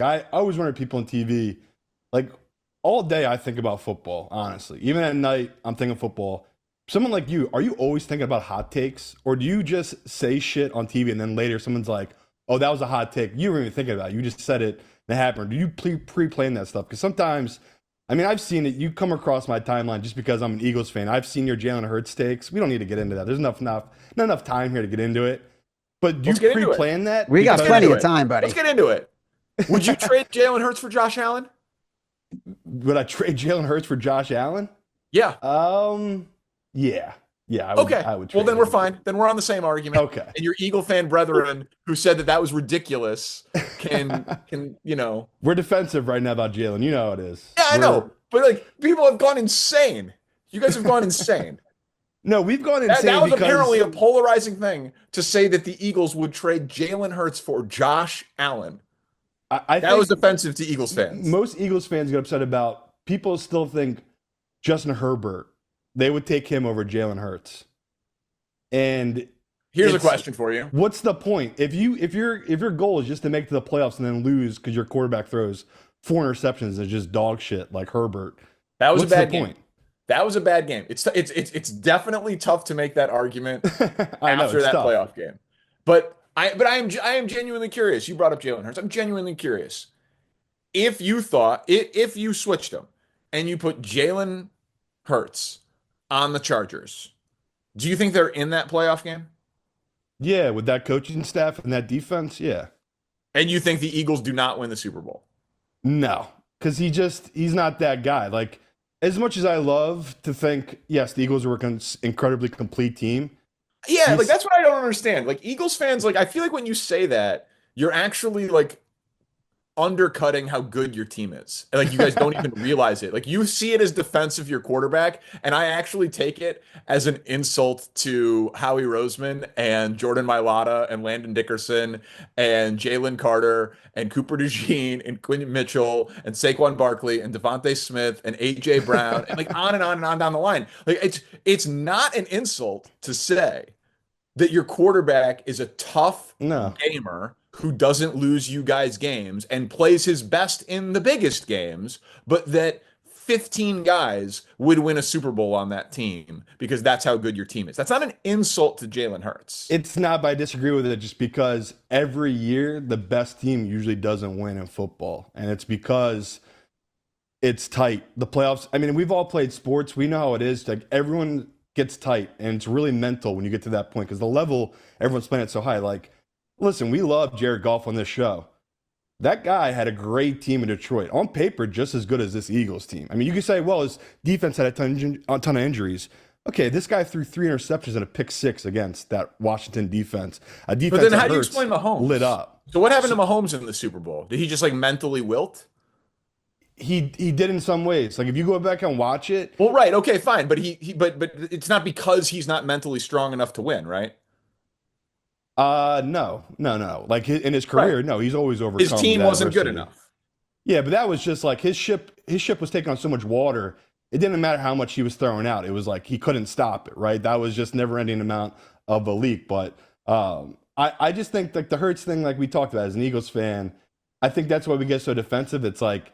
I always wonder people on TV, like all day I think about football, honestly. Even at night, I'm thinking football. Someone like you, are you always thinking about hot takes? Or do you just say shit on TV and then later someone's like, oh, that was a hot take. You weren't even thinking about it. You just said it and it happened. Do you pre-plan that stuff? Because sometimes, I mean, I've seen it. You come across my timeline just because I'm an Eagles fan. I've seen your Jalen Hurts takes. We don't need to get into that. There's not enough time here to get into it. But do you Let's get into it. pre-plan that? We got Because plenty of it. time, Let's buddy. get into it. Would you trade Jalen Hurts for Josh Allen? would I trade Jalen Hurts for Josh Allen? Yeah. Yeah. Yeah, Okay. I would Well, trade then we're him. fine. Then we're on the same argument. Okay. And your Eagle fan brethren who said that that was ridiculous can We're defensive right now about Jalen. You know how it is. Yeah, I know. But like people have gone insane. You guys have gone insane. No, we've gone insane That was because apparently a polarizing thing to say that the Eagles would trade Jalen Hurts for Josh Allen. I That think was offensive to Eagles fans. most Eagles fans get upset about people still think Justin Herbert, they would take him over Jalen Hurts. And Here's a question for you. what's the point? If your goal is just to make it to the playoffs and then lose because your quarterback throws 4 interceptions and just dog shit like Herbert, That was what's a bad the game. point? That was a bad game. It's definitely tough to make that argument I know, after it's that tough. playoff game. But I am genuinely curious. You brought up Jalen Hurts. I'm genuinely curious. If you switched them and you put Jalen Hurts on the Chargers, do you think they're in that playoff game? Yeah, with that coaching staff and that defense, yeah. And you think the Eagles do not win the Super Bowl? No, because he's not that guy. Like, as much as I love to think, yes, the Eagles were an incredibly complete team. Yeah, like that's what I don't understand. Like Eagles fans, like I feel like when you say that, you're actually like undercutting how good your team is. And like you guys don't even realize it. Like you see it as defense of your quarterback, and I actually take it as an insult to Howie Roseman and Jordan Mailata and Landon Dickerson and Jalen Carter and Cooper DeJean and Quinn Mitchell and Saquon Barkley and Devontae Smith and AJ Brown and like on and on and on down the line. Like it's not an insult to say that your quarterback is a tough No. gamer who doesn't lose you guys games and plays his best in the biggest games, but that 15 guys would win a Super Bowl on that team because that's how good your team is. That's not an insult to Jalen Hurts. It's not, but I disagree with it just because every year the best team usually doesn't win in football. And it's because it's tight. The playoffs, I mean, we've all played sports. We know how it is. Like everyone gets tight and it's really mental when you get to that point because the level everyone's playing it so high. Like, listen, we love Jared Goff on this show. That guy had a great team in Detroit. On paper, just as good as this Eagles team. I mean, you could say, well, his defense had a ton of injuries. Okay, this guy threw 3 interceptions and a pick 6 against that Washington defense. A defense But then that how do you Hurts explain Mahomes? lit up. So what happened to Mahomes in the Super Bowl? Did he just like mentally wilt? He did in some ways. Like if you go back and watch it, Well, right, okay, fine, but but it's not because he's not mentally strong enough to win, right? no. Like in his career, Right. no, he's always overcome. His team that wasn't good adversity. enough. Yeah, but that was just like his ship was taking on so much water. It didn't matter how much he was throwing out. It was like he couldn't stop it, right? That was just never ending amount of a leak. But I just think like the Hurts thing, like we talked about as an Eagles fan, I think that's why we get so defensive. It's like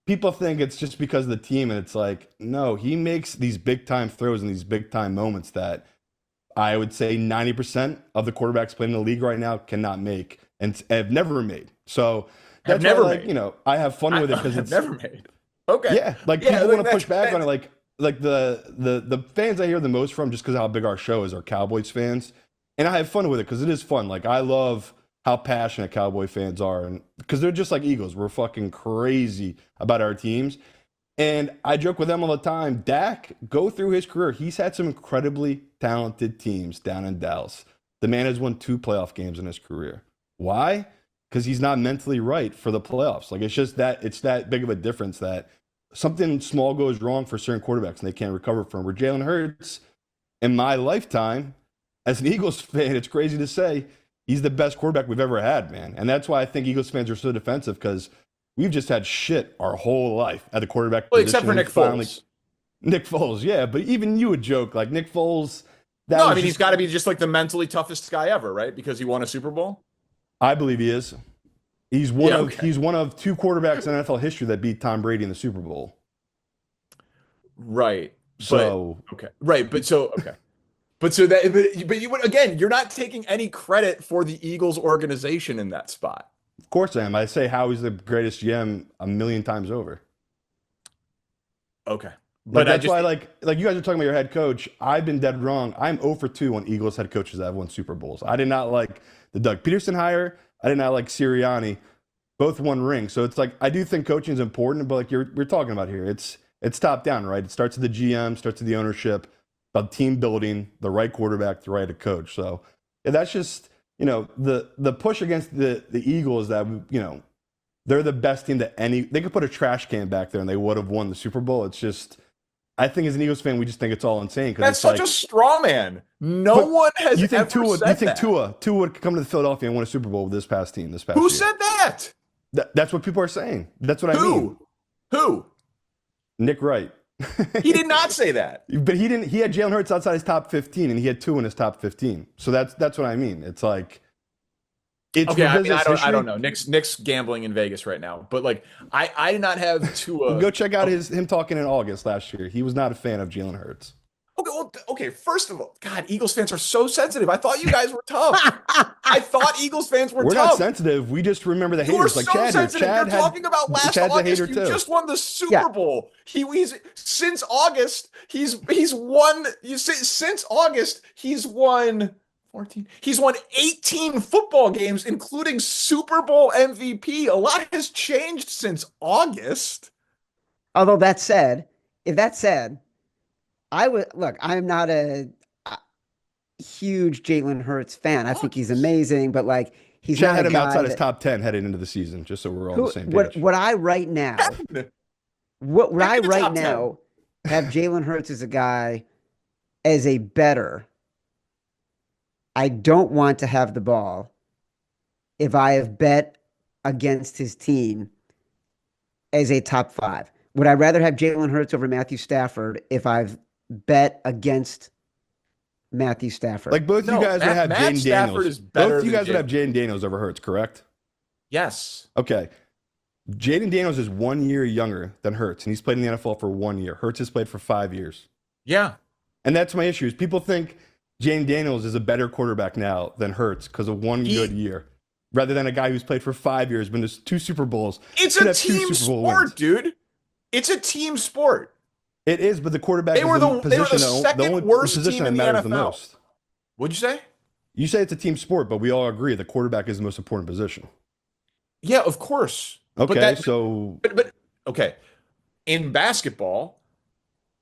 people think it's just because of the team, and it's like, no, he makes these big time throws in these big time moments that I would say 90% of the quarterbacks playing in the league right now cannot make and have never made. So Have that's never why, like, made. you know, I have fun with it because I've it's never made. Okay. yeah, like Yeah, people like want to push that- back on it. Like the fans I hear the most from, just because how big our show is, are Cowboys fans, and I have fun with it because it is fun. Like I love how passionate Cowboy fans are, and because they're just like Eagles, we're fucking crazy about our teams. And I joke with them all the time. Dak, go through his career, he's had some incredibly talented teams down in Dallas. The man has won 2 playoff games in his career. Why? Because he's not mentally right for the playoffs. Like it's that big of a difference that something small goes wrong for certain quarterbacks and they can't recover from. Where Jalen Hurts, in my lifetime, as an Eagles fan, it's crazy to say, he's the best quarterback we've ever had, man. And that's why I think Eagles fans are so defensive, because we've just had shit our whole life at the quarterback Well, position. except for Nick Foles. Nick Foles, yeah. But even you would joke, like Nick Foles. No, I mean, he's got to be just like the mentally toughest guy ever, right? Because he won a Super Bowl. I believe he is. He's one of two quarterbacks in NFL history that beat Tom Brady in the Super Bowl. Right. So but, okay. Right. But so okay. But you would, again, you're not taking any credit for the Eagles organization in that spot. of course I am. I say Howie's the greatest GM a million times over. Okay. But that's why, like you guys are talking about your head coach. I've been dead wrong. I'm 0 for 2 on Eagles head coaches that have won Super Bowls. I did not like the Doug Peterson hire. I did not like Sirianni. Both won rings. So it's like, I do think coaching is important, but like we're talking about here, it's top down, right? It starts with the GM, starts with the ownership, about team building, the right quarterback, the right coach. So yeah, that's just, the push against the Eagles that, they're the best team that they could put a trash can back there and they would have won the Super Bowl. It's just, I think as an Eagles fan, we just think it's all insane. That's such a straw man. No one has you think ever Tua, said you think that. Tua would come to the Philadelphia and win a Super Bowl with this past team this past Who year? said that? That's what people are saying. That's what I mean. Who? Nick Wright. He did not say that. But he didn't. He had Jalen Hurts outside his top 15, and he had Tua in his top 15. So that's what I mean. It's like, it's okay. I history. don't know. Nick's gambling in Vegas right now, but like I did not have Tua. Go check out him talking in August last year. He was not a fan of Jalen Hurts. Okay. First of all, God, Eagles fans are so sensitive. I thought you guys were tough. I thought Eagles fans were We're tough. not sensitive. We just remember the haters. Like so Chad. sensitive. You're talking about last Chad's August. You too. just won the Super Bowl. He's since August. He's won. Since August. He's won 14. He's won 18 football games, including Super Bowl MVP. A lot has changed since August. Although if that said, I'm not a huge Jalen Hurts fan. I think he's amazing, but like he's Chad not had a him guy outside his top 10 heading into the season, just so we're all on the same page. What I right now have Jalen Hurts as a guy as a better. I don't want to have the ball if I have bet against his team as a top 5. Would I rather have Jalen Hurts over Matthew Stafford if I've bet against Matthew Stafford? Like both you guys would have Jaden Daniels. Both you guys would have Jaden Jaden Daniels over Hurts, correct? Yes. Okay. Jaden Daniels is 1 year younger than Hurts, and he's played in the NFL for 1 year. Hurts has played for 5 years. Yeah. And that's my issue. Is people think Jaden Daniels is a better quarterback now than Hurts because of one good year, rather than a guy who's played for 5 years, been to 2 Super Bowls. It's a team sport, dude. It's a team sport. It is, but the quarterback they were the only worst position team in that the matters NFL. the most. What'd you say? You say it's a team sport, but we all agree the quarterback is the most important position. Yeah, of course. Okay, but okay. In basketball,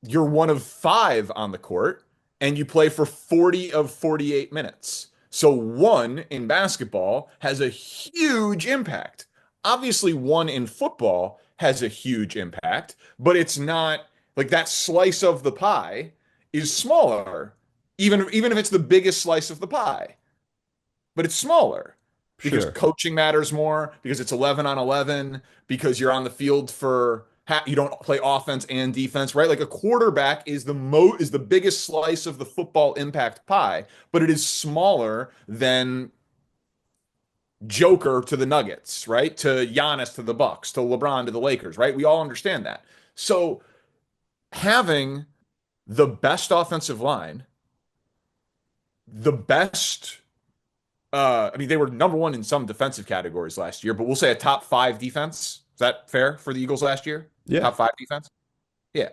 you're one of 5 on the court, and you play for 40 of 48 minutes. So 1 in basketball has a huge impact. Obviously, 1 in football has a huge impact, but it's not like that slice of the pie is smaller, even if it's the biggest slice of the pie. But it's smaller because coaching matters more, because it's 11 on 11, because you're on the field for you don't play offense and defense, right? Like a quarterback is the biggest slice of the football impact pie, but it is smaller than Joker to the Nuggets, right? To Giannis to the Bucks, to LeBron to the Lakers, right? We all understand that. So having the best offensive line, the best, they were number 1 in some defensive categories last year, but we'll say a top 5 defense. Is that fair for the Eagles last year? Yeah. Top 5 defense? Yeah.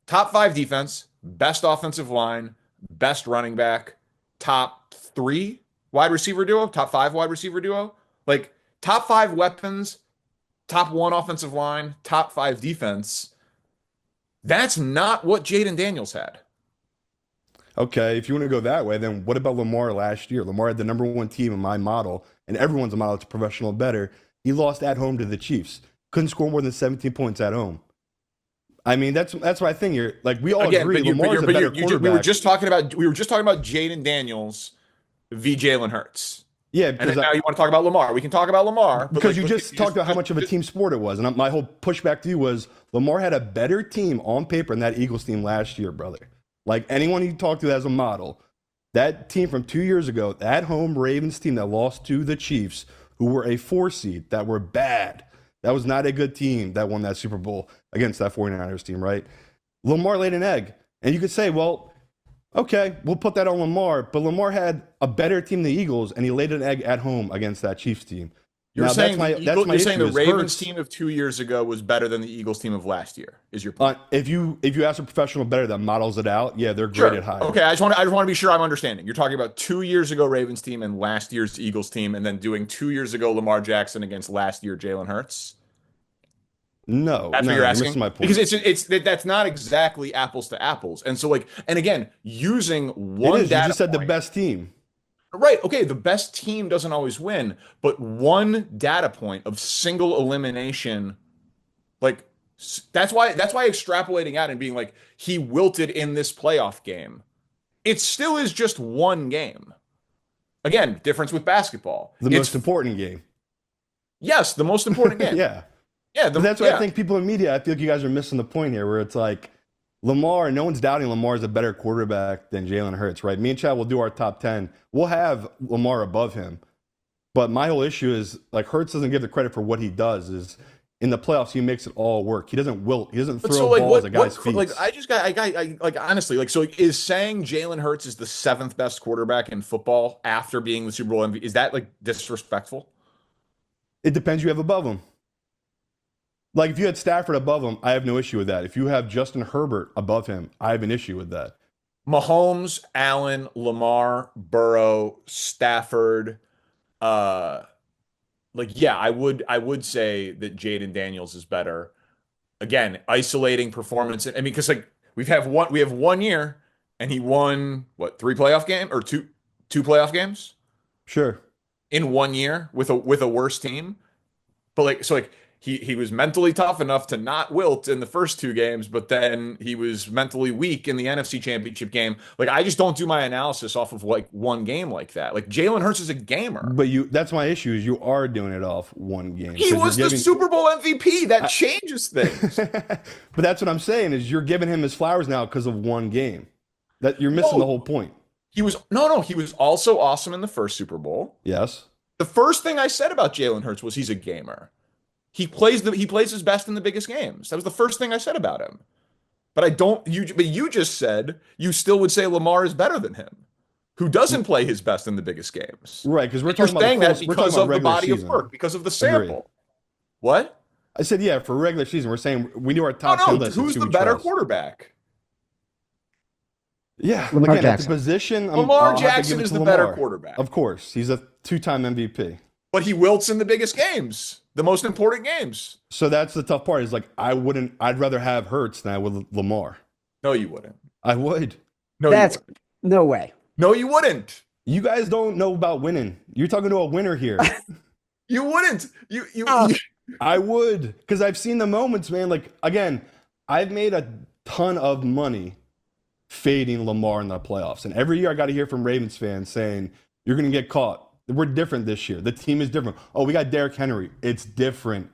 Top 5 defense, best offensive line, best running back, top 3 wide receiver duo, top 5 wide receiver duo, like top 5 weapons, top 1 offensive line, top 5 defense. That's not what Jaden Daniels had. Okay, if you want to go that way, then what about Lamar last year? Lamar had the number 1 team in my model, and everyone's a model to professional better. He lost at home to the Chiefs. Couldn't score more than 17 points at home. I mean, that's what I think. You're like, we all agree. Lamar's a better quarterback. We were just talking about Jaden Daniels v. Jalen Hurts. Yeah, because now you want to talk about Lamar. We can talk about Lamar. Because you just talked about how much of a team sport it was. And my whole pushback to you was Lamar had a better team on paper than that Eagles team last year, brother. Like anyone you talk to as a model, that team from 2 years ago, that home Ravens team that lost to the Chiefs, who were a 4 seed, that were bad. That was not a good team that won that Super Bowl against that 49ers team, right? Lamar laid an egg. And you could say, well, okay, we'll put that on Lamar. But Lamar had a better team than the Eagles, and he laid an egg at home against that Chiefs team. You're Now, saying you're saying the Ravens Hurts, team of 2 years ago was better than the Eagles team of last year, is your point? if you ask a professional better that models it out, yeah, they're Sure. graded higher. Okay, I just want to be sure I'm understanding. You're talking about 2 years ago Ravens team and last year's Eagles team, and then doing 2 years ago Lamar Jackson against last year Jalen Hurts. No, That's no, what you're you're asking. missing my point. Because that's not exactly apples to apples. And so and again, using one it is. You data just said the point- best team. Right. Okay. The best team doesn't always win, but one data point of single elimination, like that's why extrapolating out and being like he wilted in this playoff game, it still is just one game. Again, difference with basketball. The most important game. Yes, the most important game. Yeah. Yeah. But that's why I think people in media, I feel like you guys are missing the point here, where it's like Lamar, no one's doubting Lamar is a better quarterback than Jalen Hurts, right? Me and Chad will do our top 10. We'll have Lamar above him. But my whole issue is, like, Hurts doesn't give the credit for what he does. Is in the playoffs, he makes it all work. He doesn't wilt. He doesn't throw balls at guys' feet. Like, honestly, like, so is saying Jalen Hurts is the 7th best quarterback in football after being the Super Bowl MVP, is that, like, disrespectful? It depends who you have above him. Like, if you had Stafford above him, I have no issue with that. If you have Justin Herbert above him, I have an issue with that. Mahomes, Allen, Lamar, Burrow, Stafford, I would say that Jaden Daniels is better. Again, isolating performance. I mean, because like we have 1 year, and he won what, 3 playoff games or two playoff games? Sure. In 1 year with a worse team. But he was mentally tough enough to not wilt in the first 2 games, but then he was mentally weak in the NFC Championship game. Like, I just don't do my analysis off of like one game like that. Like, Jalen Hurts is a gamer. But that's my issue, is you are doing it off one game. He was the Super Bowl MVP. That changes things. But that's what I'm saying, is you're giving him his flowers now because of one game. That you're missing the whole point. He was also awesome in the first Super Bowl. Yes. The first thing I said about Jalen Hurts was he's a gamer. He plays his best in the biggest games. That was the first thing I said about him. But you just said you still would say Lamar is better than him, who doesn't play his best in the biggest games. Right, because we're You're talking saying about that because of the body of work, because of the sample. Agreed. What? I said, yeah, for regular season, we're saying we knew our top 10 list. Who's the better quarterback? Yeah, Lamar again, at the Jackson. position, Lamar Jackson is the better quarterback. Of course, he's a 2-time MVP. But he wilts in the biggest games, the most important games. So that's the tough part. Is like I'd rather have Hurts than I would Lamar. No, you wouldn't. I would. No, That's you wouldn't. no way. No, you wouldn't. You guys don't know about winning. You're talking to a winner here. You wouldn't. I would, because I've seen the moments, man. Like, again, I've made a ton of money fading Lamar in the playoffs. And every year I got to hear from Ravens fans saying, you're going to get caught. We're different this year. The team is different. Oh, we got Derrick Henry. It's different.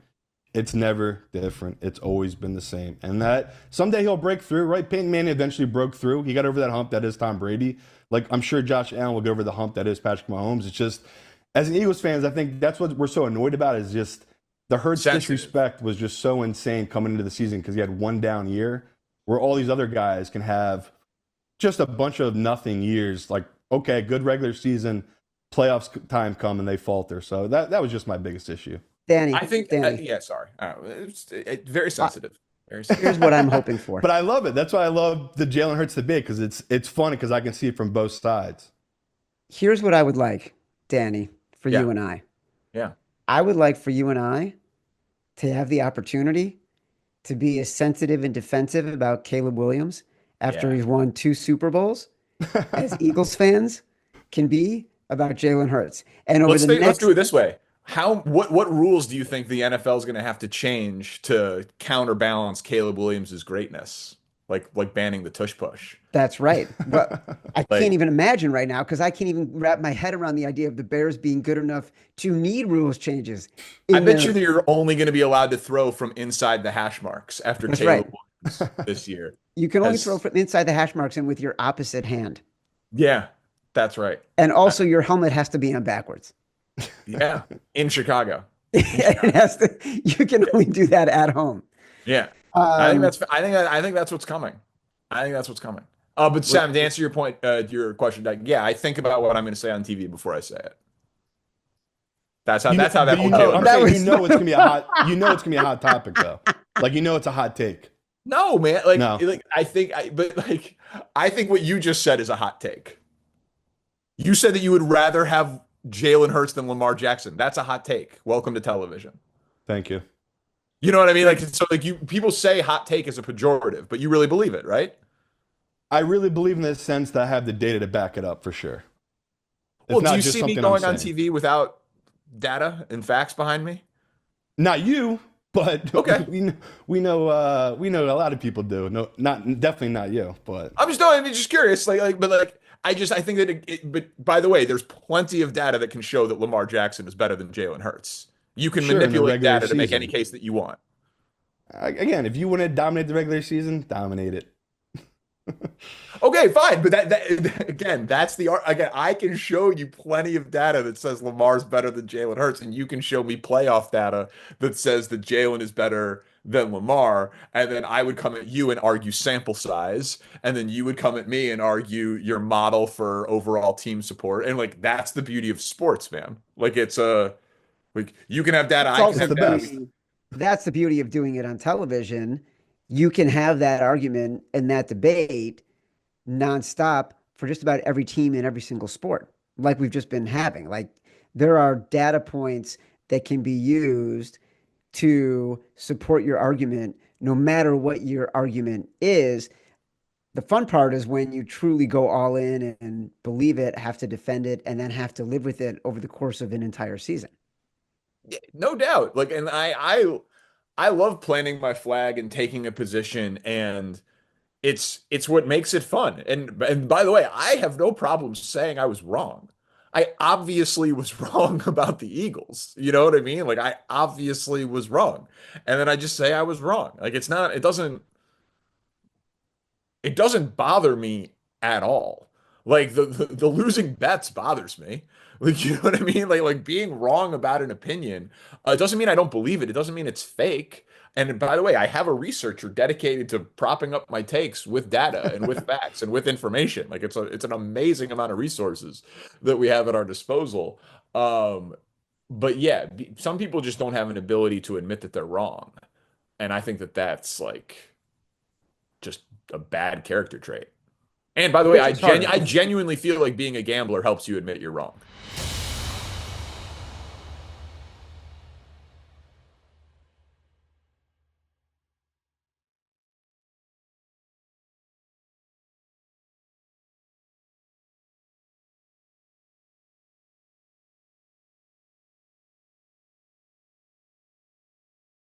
It's never different. It's always been the same. And that someday he'll break through, right? Peyton Manning eventually broke through. He got over that hump that is Tom Brady. Like, I'm sure Josh Allen will get over the hump that is Patrick Mahomes. It's just, as an Eagles fans, I think that's what we're so annoyed about, is just the Hurts disrespect was just so insane coming into the season because he had one down year where all these other guys can have just a bunch of nothing years. Like, okay, good regular season, playoffs time come and they falter. So that was just my biggest issue. Danny, I think, Danny, sorry. It's very sensitive. Very sensitive. here's what I'm hoping for. But I love it. That's why I love the Jalen Hurts debate, because it's fun because I can see it from both sides. Here's what I would like, Danny, for you and I. Yeah. I would like for you and I to have the opportunity to be as sensitive and defensive about Caleb Williams after he's won 2 Super Bowls as Eagles fans can be about Jalen Hurts. And over let's do it this way. What rules do you think the NFL is going to have to change to counterbalance Caleb Williams' greatness? Like banning the tush push. That's right. But I can't even imagine right now, because I can't even wrap my head around the idea of the Bears being good enough to need rules changes. I bet you that you're only going to be allowed to throw from inside the hash marks after Caleb Williams this year. You can only throw from inside the hash marks and with your opposite hand. Yeah, that's right. And also your helmet has to be on backwards. Yeah, in Chicago. It has to, you can only do that at home. Yeah, Um, I think that's what's coming. I think that's what's coming. But what, Sam, to answer your point, your question, like, yeah, I think about what I'm going to say on TV before I say it. That's how that whole Jalen I'm that saying Hurts. was you know it's gonna be a hot topic though. Like you know it's a hot take. No, man. No, I think what you just said is a hot take. You said that you would rather have Jalen Hurts than Lamar Jackson. That's a hot take. Welcome to television. thank you. You know what I mean? Like, so like people say hot take is a pejorative, but you really believe it, right? I really believe in the sense that I have the data to back it up for sure. Well, It's do not you just see me something I'm going on saying. TV without data and facts behind me? Not you, but Okay. we know a lot of people do. No, not definitely not you, but I'm just curious. I think that but by the way, there's plenty of data that can show that Lamar Jackson is better than Jalen Hurts. You can sure in the manipulate regular data to make any season. case that you want. Again, if you want to dominate the regular season, dominate it. Okay, fine, but that again, again. I can show you plenty of data that says Lamar's better than Jalen Hurts, and you can show me playoff data that says that Jalen is better than Lamar, and then I would come at you and argue sample size, and then you would come at me and argue your model for overall team support, and like that's the beauty of sports, man. Like it's a like you can have data, it's I can It's also have the the data. best. beauty. That's the beauty of doing it on television. You can have that argument and that debate nonstop for just about every team in every single sport, like we've just been having. Like there are data points that can be used to support your argument, no matter what your argument is. The fun part is when you truly go all in and believe it, have to defend it, and then have to live with it over the course of an entire season. Yeah, no doubt. Like, and I love planting my flag and taking a position, and it's what makes it fun. And by the way, I have no problem saying I was wrong. I obviously was wrong about the Eagles. You know what I mean? Like I obviously was wrong. And then I just say I was wrong. Like it doesn't bother me at all. Like the losing bets bothers me. Like you know what I mean? Like being wrong about an opinion, it doesn't mean I don't believe it. It doesn't mean it's fake. And by the way, I have a researcher dedicated to propping up my takes with data and with facts and with information. Like it's an amazing amount of resources that we have at our disposal. But yeah, some people just don't have an ability to admit that they're wrong. And I think that that's like just a bad character trait. And by the way, Which is hard. I genuinely feel like being a gambler helps you admit you're wrong.